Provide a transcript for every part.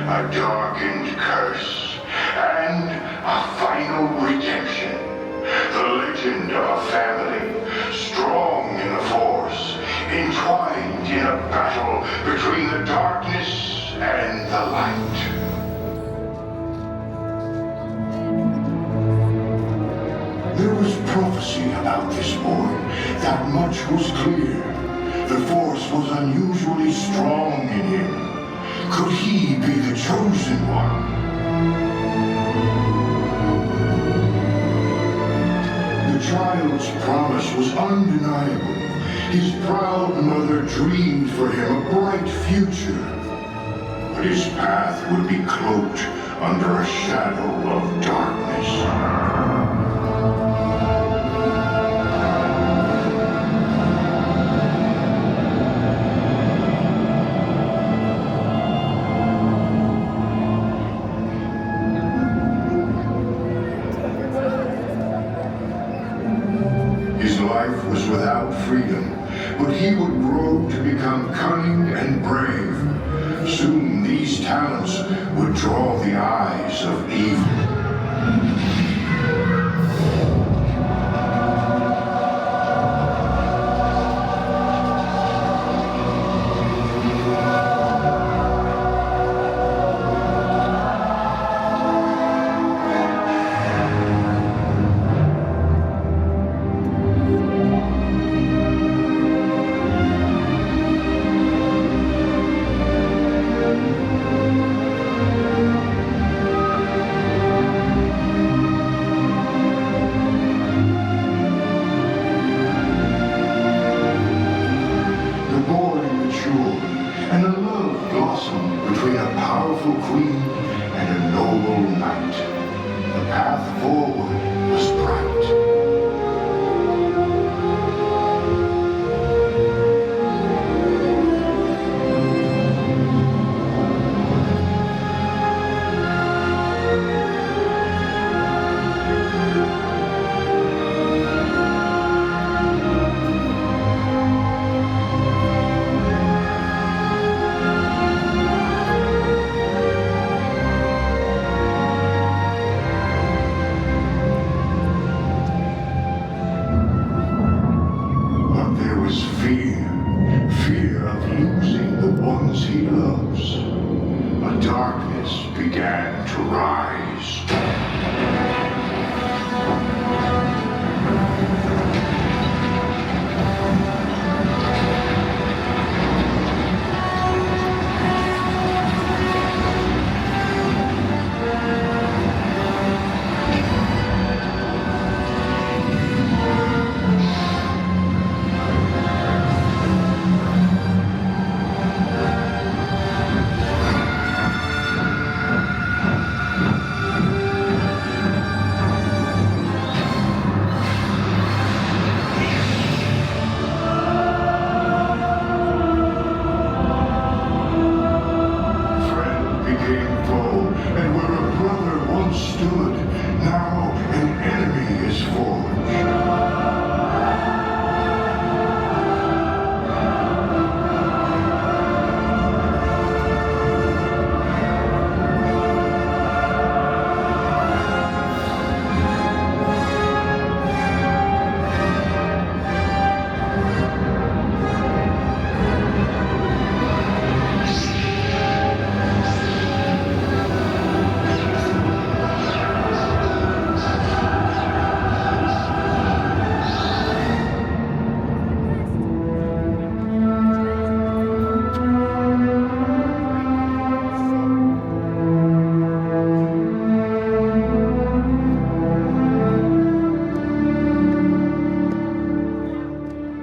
a darkened curse, and a final redemption. The legend of a family, strong in the Force, entwined in a battle between the darkness and the light. There was prophecy about this boy. That much was clear. The Force was unusually strong in him. Could he be the chosen one? The child's promise was undeniable. His proud mother dreamed for him a bright future. But his path would be cloaked under a shadow of darkness. Life was without freedom, but he would grow to become cunning and brave. Soon these talents would draw the eyes of evil. Fear of losing the ones he loves. A darkness began to rise.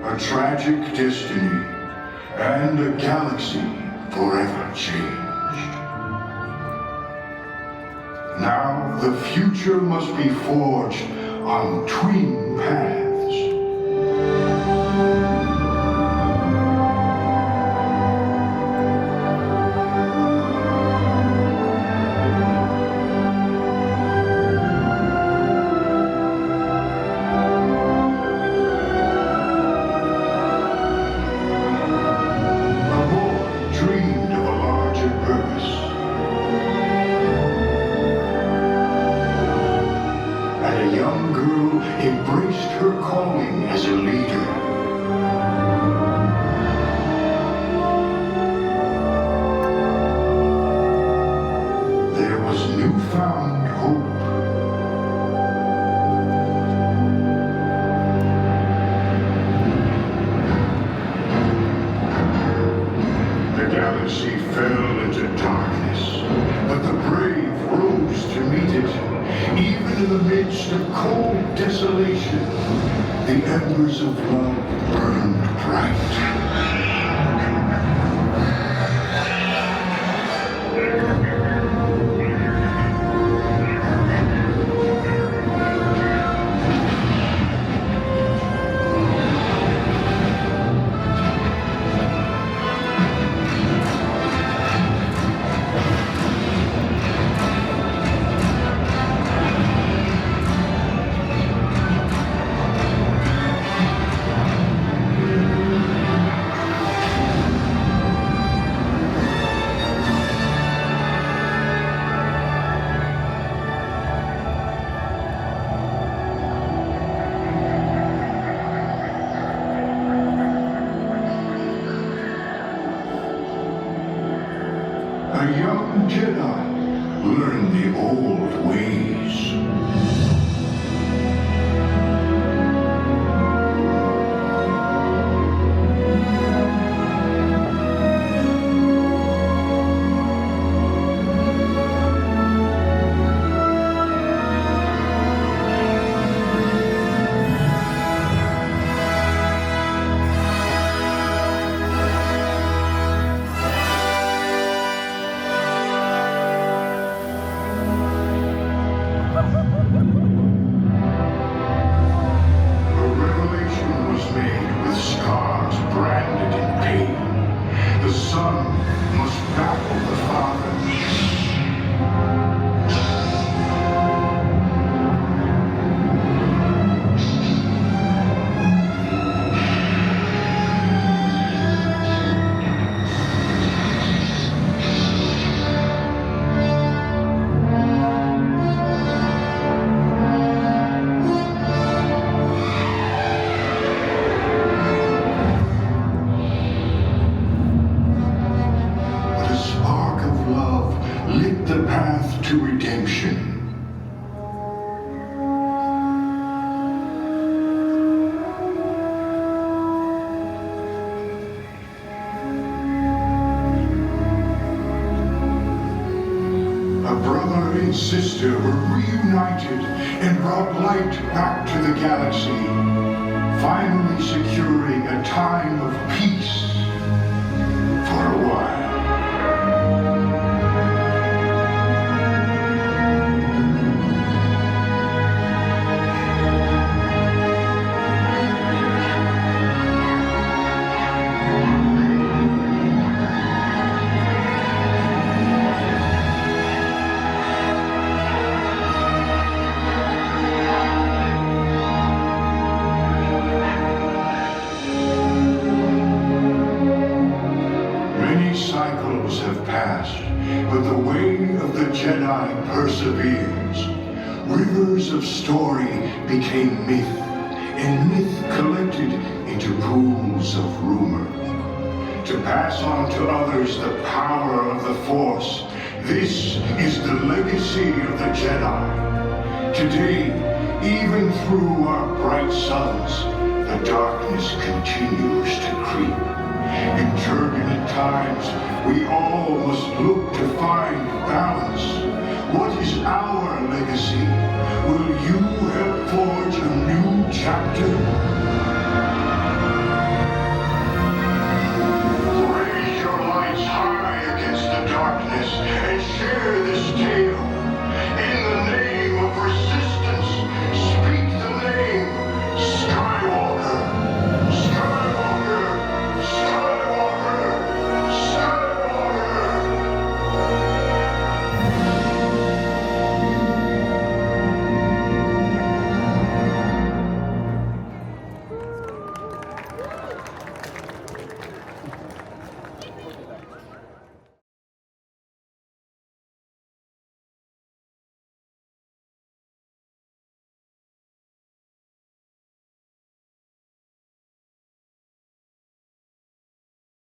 A tragic destiny and a galaxy forever changed. Now the future must be forged on twin paths. The galaxy fell into darkness, but the brave rose to meet it. Even in the midst of cold desolation, the embers of love burned bright. A young Jedi learned the old ways. The son must baffle the father. Lit the path to redemption. A brother and sister were reunited and brought light back to the galaxy, finally securing a time of peace for a while. Cycles have passed, but the way of the Jedi perseveres. Rivers of story became myth, and myth collected into pools of rumor. To pass on to others the power of the Force, this is the legacy of the Jedi. Today, even through our bright suns, the darkness continues to creep. In turbulent times, we all must look to find balance. What is our legacy? Will you help forge a new chapter?